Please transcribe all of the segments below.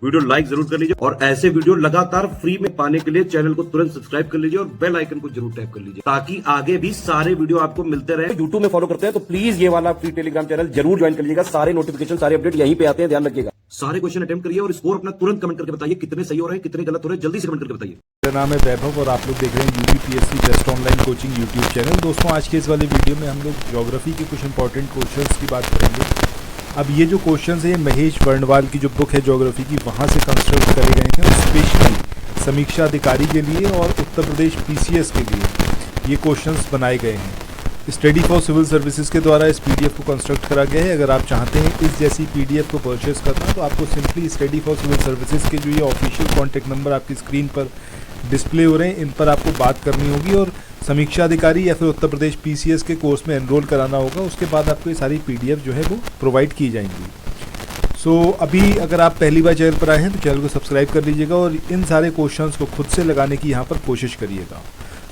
Video like जरूर कर लीजिए और ऐसे वीडियो लगातार फ्री में पाने के लिए चैनल को तुरंत सब्सक्राइब कर लीजिए और बेल आइकन को जरूर टैप कर लीजिए ताकि आगे भी सारे वीडियो आपको मिलते रहे। यूट्यूब में फॉलो करते हैं तो प्लीज ये वाला फ्री टेलीग्राम चैनल जरूर ज्वाइन कर लीजिएगा। सारे नोटिफिकेशन सारे अपडेट यहीं पे आते हैं, ध्यान रखिएगा। सारे क्वेश्चन अटेम्प्ट करिए और स्कोर अपना तुरंत कमेंट करके बताइए कितने सही हो रहे हैं कितने गलत हो रहे हैं, जल्दी से कमेंट करके बताइए। मेरा नाम है वैभव और आप लोग देख रहे हैं UPPSC best online coaching YouTube channel. दोस्तों आज के इस वाले वीडियो में हम लोग ज्योग्राफी के कुछ इंपॉर्टेंट क्वेश्चंस की बात करेंगे। अब ये जो क्वेश्चंस है महेश वर्णवाल की जो बुक है ज्योग्राफी की, वहाँ से कंस्ट्रक्ट करे गए हैं स्पेशली समीक्षा अधिकारी के लिए और उत्तर प्रदेश पीसीएस के लिए ये क्वेश्चंस बनाए गए हैं। स्टडी फॉर सिविल सर्विसेज के द्वारा इस पीडीएफ को कंस्ट्रक्ट करा गया है। अगर आप चाहते हैं इस जैसी पीडीएफ को परचेस करना तो आपको simply study for civil services के जो ये ऑफिशियल कॉन्टैक्ट नंबर आपकी स्क्रीन पर डिस्प्ले हो रहे हैं, इन पर आपको बात करनी होगी और समीक्षा अधिकारी या फिर उत्तर प्रदेश पीसीएस के कोर्स में एनरोल कराना होगा। उसके बाद आपको ये सारी पीडीएफ जो है वो प्रोवाइड की जाएंगी। अभी अगर आप पहली बार चैनल पर आए हैं तो चैनल को सब्सक्राइब कर लीजिएगा और इन सारे क्वेश्चंस को खुद से लगाने की यहाँ पर कोशिश करिएगा।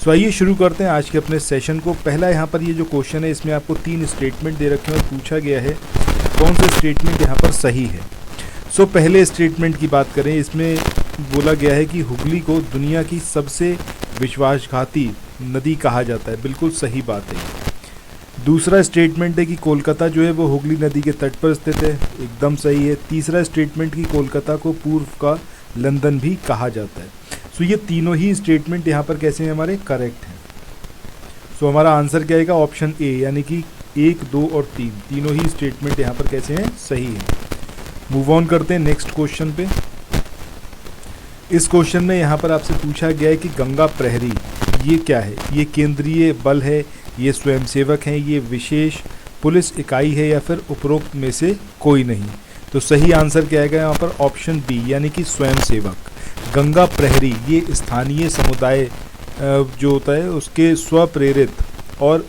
आइए शुरू करते हैं आज के अपने सेशन को। पहला यहाँ पर ये जो क्वेश्चन है इसमें आपको 3 स्टेटमेंट दे रखे हैं और पूछा गया है कौन से स्टेटमेंट यहाँ पर सही है। पहले स्टेटमेंट की बात करें, इसमें बोला गया है कि हुगली को दुनिया की सबसे विश्वासघाती नदी कहा जाता है। बिल्कुल सही बात है। दूसरा स्टेटमेंट है कि कोलकाता जो है वो हुगली नदी के तट पर स्थित है, एकदम सही है। तीसरा स्टेटमेंट कि कोलकाता को पूर्व का लंदन भी कहा जाता है। ये तीनों ही स्टेटमेंट यहाँ पर कैसे हैं हमारे करेक्ट हैं। हमारा आंसर क्या आएगा ऑप्शन ए, यानी कि 1, 2 और 3 तीनों ही स्टेटमेंट यहाँ पर कैसे हैं सही हैं। मूव ऑन करते हैं नेक्स्ट क्वेश्चन पे। इस क्वेश्चन में यहाँ पर आपसे पूछा गया है कि गंगा प्रहरी ये क्या है, ये केंद्रीय बल है, ये स्वयंसेवक हैं, ये विशेष पुलिस इकाई है या फिर उपरोक्त में से कोई नहीं। तो सही आंसर क्या आएगा यहाँ पर ऑप्शन बी, यानी कि स्वयंसेवक। गंगा प्रहरी ये स्थानीय समुदाय जो होता है उसके स्वप्रेरित और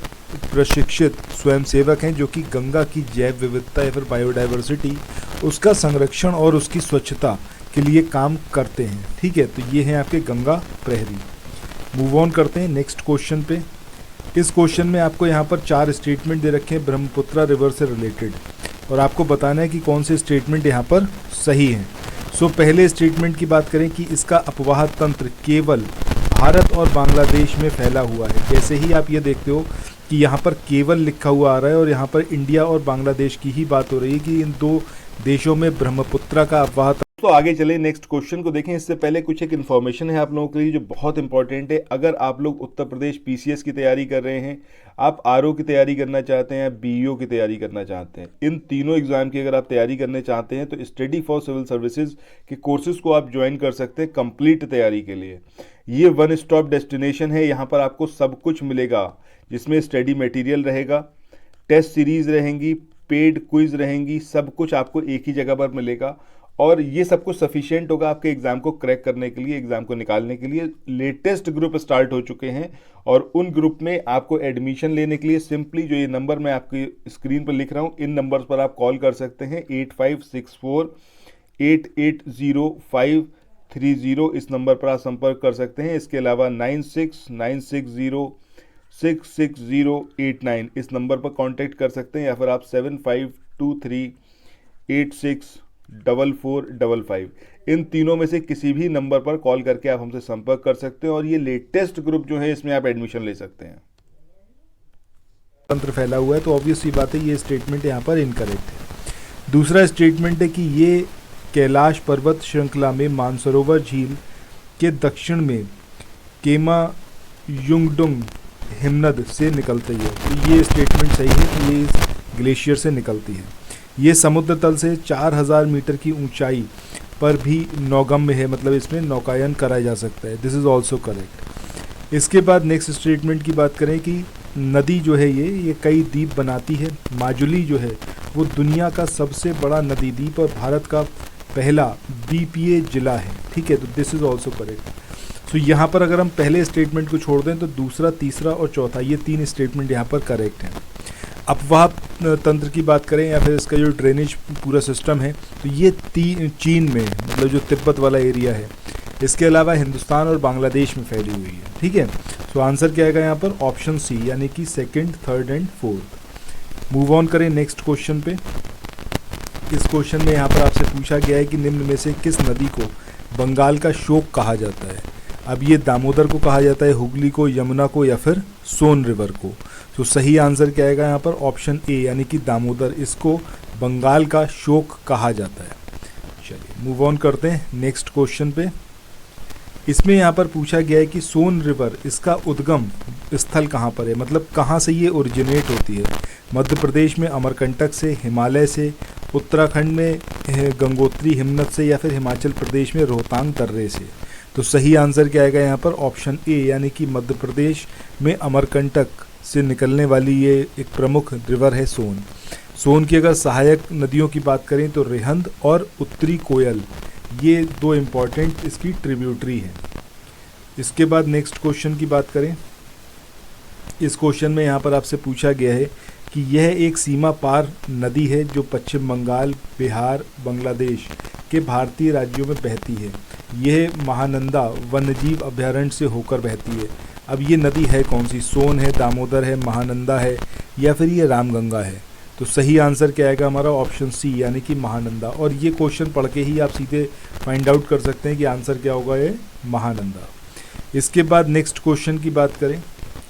प्रशिक्षित स्वयंसेवक हैं जो कि गंगा की जैव विविधता या फिर बायोडाइवर्सिटी उसका संरक्षण और उसकी स्वच्छता के लिए काम करते हैं। ठीक है, तो ये हैं आपके गंगा प्रहरी। मूव ऑन करते हैं नेक्स्ट क्वेश्चन पे। इस क्वेश्चन में आपको यहाँ पर 4 स्टेटमेंट दे रखे हैं ब्रह्मपुत्रा रिवर से रिलेटेड और आपको बताना है कि कौन से स्टेटमेंट यहाँ पर सही हैं। पहले स्टेटमेंट की बात करें कि इसका अपवाह तंत्र केवल भारत और बांग्लादेश में फैला हुआ है। जैसे ही आप ये देखते हो कि यहाँ पर केवल लिखा हुआ आ रहा है और यहाँ पर इंडिया और बांग्लादेश की ही बात हो रही है कि इन 2 देशों में ब्रह्मपुत्रा का अपवाह। तो आगे चले नेक्स्ट क्वेश्चन को देखें। इससे पहले कुछ एक इन्फॉर्मेशन है आप लोगों के लिए जो बहुत इंपॉर्टेंट है। अगर आप लोग उत्तर प्रदेश पीसीएस की तैयारी कर रहे हैं, आप आरओ की तैयारी करना चाहते हैं, बीईओ की तैयारी करना चाहते हैं, इन तीनों एग्जाम की अगर आप तैयारी करना चाहते हैं तो स्टडी फॉर सिविल सर्विसेज के कोर्सेज को आप ज्वाइन कर सकते हैं कंप्लीट तैयारी के लिए। ये 1 स्टॉप डेस्टिनेशन है। यहाँ पर आपको सब कुछ मिलेगा जिसमें स्टडी मटेरियल रहेगा, टेस्ट सीरीज रहेंगी, पेड क्विज रहेंगी, सब कुछ आपको एक ही जगह पर मिलेगा और ये सब कुछ सफिशिएंट होगा आपके एग्जाम को क्रैक करने के लिए, एग्जाम को निकालने के लिए। लेटेस्ट ग्रुप स्टार्ट हो चुके हैं और उन ग्रुप में आपको एडमिशन लेने के लिए सिंपली जो ये नंबर मैं आपकी स्क्रीन पर लिख रहा हूँ, इन नंबर्स पर आप कॉल कर सकते हैं। 8564 880530 इस नंबर पर आप संपर्क कर सकते हैं। इसके अलावा 9696066089 इस नंबर पर कांटेक्ट कर सकते हैं या फिर आप 7523864455 इन तीनों में से किसी भी नंबर पर कॉल करके आप हमसे संपर्क कर सकते हैं और ये लेटेस्ट ग्रुप जो है इसमें आप एडमिशन ले सकते हैं। तंत्र फैला हुआ है तो ऑब्वियस सी बात है ये स्टेटमेंट यहाँ पर इनकरेक्ट है। दूसरा स्टेटमेंट है कि ये कैलाश पर्वत श्रृंखला में मानसरोवर झील के दक्षिण में केमा युंगडुंग हिमनद से निकलती है। तो ये स्टेटमेंट सही है कि ये ग्लेशियर से निकलती है। ये समुद्र तल से 4000 मीटर की ऊंचाई पर भी नौगम्य है, मतलब इसमें नौकायन कराया जा सकता है। This is also correct. इसके बाद नेक्स्ट स्टेटमेंट की बात करें कि नदी जो है ये कई द्वीप बनाती है। माजुली जो है वो दुनिया का सबसे बड़ा नदी द्वीप और भारत का पहला द्वीपीय जिला है। ठीक है, तो दिस इज़ ऑल्सो करेक्ट। यहाँ पर अगर हम पहले स्टेटमेंट को छोड़ दें तो दूसरा, तीसरा और चौथा ये 3 स्टेटमेंट यहाँ पर करेक्ट हैं। अपवाह तंत्र की बात करें या फिर इसका जो ड्रेनेज पूरा सिस्टम है तो ये चीन में, मतलब जो तिब्बत वाला एरिया है, इसके अलावा हिंदुस्तान और बांग्लादेश में फैली हुई है। ठीक है, तो आंसर क्या आएगा यहाँ पर ऑप्शन सी, यानी कि 2nd, 3rd and 4th। Move on करें नेक्स्ट क्वेश्चन पे। इस क्वेश्चन में यहाँ पर आपसे पूछा गया है कि निम्न में से किस नदी को बंगाल का शोक कहा जाता है। अब ये दामोदर को कहा जाता है, हुगली को, यमुना को या फिर सोन रिवर को। तो सही आंसर क्या आएगा यहाँ पर ऑप्शन ए यानी कि दामोदर, इसको बंगाल का शोक कहा जाता है। चलिए मूव ऑन करते हैं नेक्स्ट क्वेश्चन पे। इसमें यहाँ पर पूछा गया है कि सोन रिवर इसका उद्गम स्थल कहाँ पर है, मतलब कहाँ से ये ओरिजिनेट होती है। मध्य प्रदेश में अमरकंटक से, हिमालय से, उत्तराखंड में गंगोत्री हिमनद से या फिर हिमाचल प्रदेश में रोहतांग दर्रे से। तो सही आंसर क्या आएगा यहाँ पर ऑप्शन ए यानी कि मध्य प्रदेश में अमरकंटक से निकलने वाली ये एक प्रमुख रिवर है सोन। सोन की अगर सहायक नदियों की बात करें तो रिहंद और उत्तरी कोयल, ये दो इम्पॉर्टेंट इसकी ट्रिब्यूटरी है। इसके बाद नेक्स्ट क्वेश्चन की बात करें। इस क्वेश्चन में यहाँ पर आपसे पूछा गया है कि यह एक सीमा पार नदी है जो पश्चिम बंगाल, बिहार, बांग्लादेश के भारतीय राज्यों में बहती है। यह महानंदा वन्यजीव अभयारण्य से होकर बहती है। अब ये नदी है कौन सी? सोन है, दामोदर है, महानंदा है या फिर ये रामगंगा है। तो सही आंसर क्या आएगा हमारा ऑप्शन सी यानी कि महानंदा। और ये क्वेश्चन पढ़ के ही आप सीधे फाइंड आउट कर सकते हैं कि आंसर क्या होगा, ये महानंदा। इसके बाद नेक्स्ट क्वेश्चन की बात करें।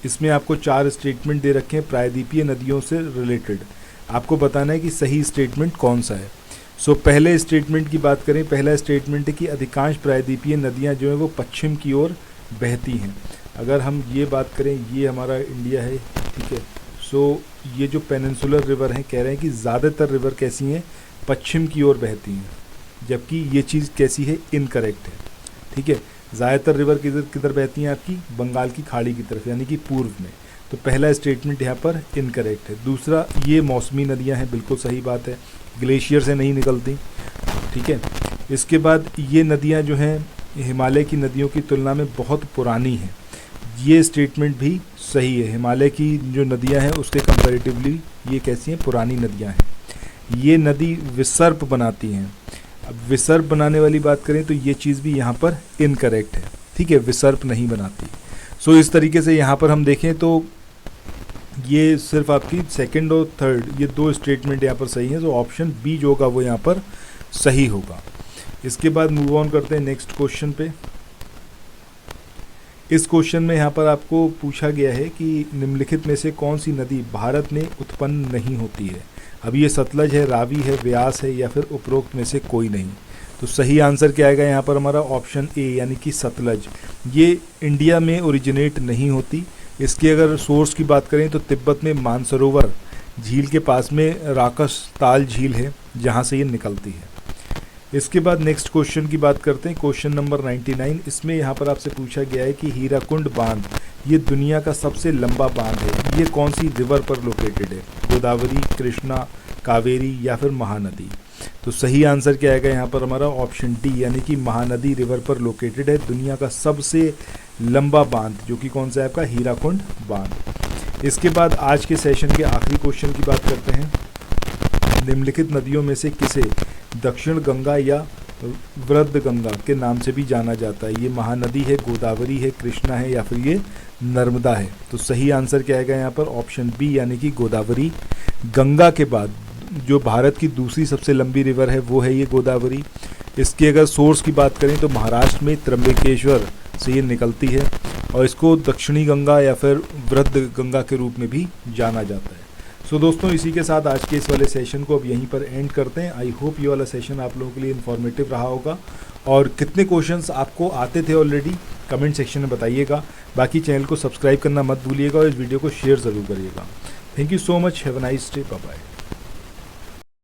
इसमें आपको 4 स्टेटमेंट दे रखे हैं प्रायद्वीपीय नदियों से रिलेटेड। आपको बताना है कि सही स्टेटमेंट कौन सा है। सो पहले स्टेटमेंट की बात करें। पहला स्टेटमेंट है कि अधिकांश प्रायद्वीपीय नदियां जो है वो पश्चिम की ओर बहती हैं। अगर हम ये बात करें, ये हमारा इंडिया है, ठीक है। सो ये जो पेनिनसुलर रिवर हैं कह रहे हैं कि ज़्यादातर रिवर कैसी हैं, पश्चिम की ओर बहती हैं, जबकि ये चीज़ कैसी है, इनकरेक्ट है, ठीक है। ज़्यादातर रिवर किधर बहती हैं आपकी, बंगाल की खाड़ी की तरफ यानी कि पूर्व में। तो पहला स्टेटमेंट यहाँ पर इनकरेक्ट है। दूसरा, ये मौसमी नदियाँ हैं, बिल्कुल सही बात है, ग्लेशियर से नहीं निकलती, ठीक है। इसके बाद ये नदियाँ जो हैं हिमालय की नदियों की तुलना में बहुत पुरानी हैं। ये स्टेटमेंट भी सही है। हिमालय की जो नदियाँ हैं उसके कंपैरेटिवली ये कैसी हैं, पुरानी नदियाँ हैं। ये नदी विसर्प बनाती हैं। अब विसर्प बनाने वाली बात करें तो ये चीज़ भी यहाँ पर इनकरेक्ट है, ठीक है, विसर्प नहीं बनाती। सो इस तरीके से यहाँ पर हम देखें तो ये सिर्फ आपकी सेकंड और थर्ड ये 2 स्टेटमेंट यहाँ पर सही हैं। तो ऑप्शन बी जो होगा वो यहाँ पर सही होगा। इसके बाद मूव ऑन करते हैं नेक्स्ट क्वेश्चन पे। इस क्वेश्चन में यहाँ पर आपको पूछा गया है कि निम्नलिखित में से कौन सी नदी भारत में उत्पन्न नहीं होती है। अब ये सतलज है, रावी है, व्यास है या फिर उपरोक्त में से कोई नहीं। तो सही आंसर क्या आएगा यहाँ पर हमारा ऑप्शन ए यानी कि सतलज। ये इंडिया में ओरिजिनेट नहीं होती। इसकी अगर सोर्स की बात करें तो तिब्बत में मानसरोवर झील के पास में राकस ताल झील है जहाँ से ये निकलती है। इसके बाद नेक्स्ट क्वेश्चन की बात करते हैं, क्वेश्चन नंबर 99। इसमें यहाँ पर आपसे पूछा गया है कि हीराकुंड बांध ये दुनिया का सबसे लंबा बांध है, ये कौन सी रिवर पर लोकेटेड है? गोदावरी, कृष्णा, कावेरी या फिर महानदी। तो सही आंसर क्या आएगा यहाँ पर हमारा ऑप्शन डी यानी कि महानदी रिवर पर लोकेटेड है दुनिया का सबसे लंबा बांध, जो कि कौन सा है आपका, हीराकुंड बांध। इसके बाद आज के सेशन के आखिरी क्वेश्चन की बात करते हैं। निम्नलिखित नदियों में से किसे दक्षिण गंगा या वृद्ध गंगा के नाम से भी जाना जाता है? ये महानदी है, गोदावरी है, कृष्णा है या फिर ये नर्मदा है। तो सही आंसर क्या आएगा यहाँ पर ऑप्शन बी यानी कि गोदावरी। गंगा के बाद जो भारत की दूसरी सबसे लंबी रिवर है वो है ये गोदावरी। इसकी अगर सोर्स की बात करें तो महाराष्ट्र में त्र्यंबकेश्वर से ये निकलती है और इसको दक्षिणी गंगा या फिर वृद्ध गंगा के रूप में भी जाना जाता है। सो दोस्तों, इसी के साथ आज के इस वाले सेशन को अब यहीं पर एंड करते हैं। आई होप ये वाला सेशन आप लोगों के लिए इन्फॉर्मेटिव रहा होगा। और कितने क्वेश्चंस आपको आते थे ऑलरेडी कमेंट सेक्शन में बताइएगा। बाकी चैनल को सब्सक्राइब करना मत भूलिएगा और इस वीडियो को शेयर ज़रूर करिएगा। Thank you so much. Have a nice day. Bye bye.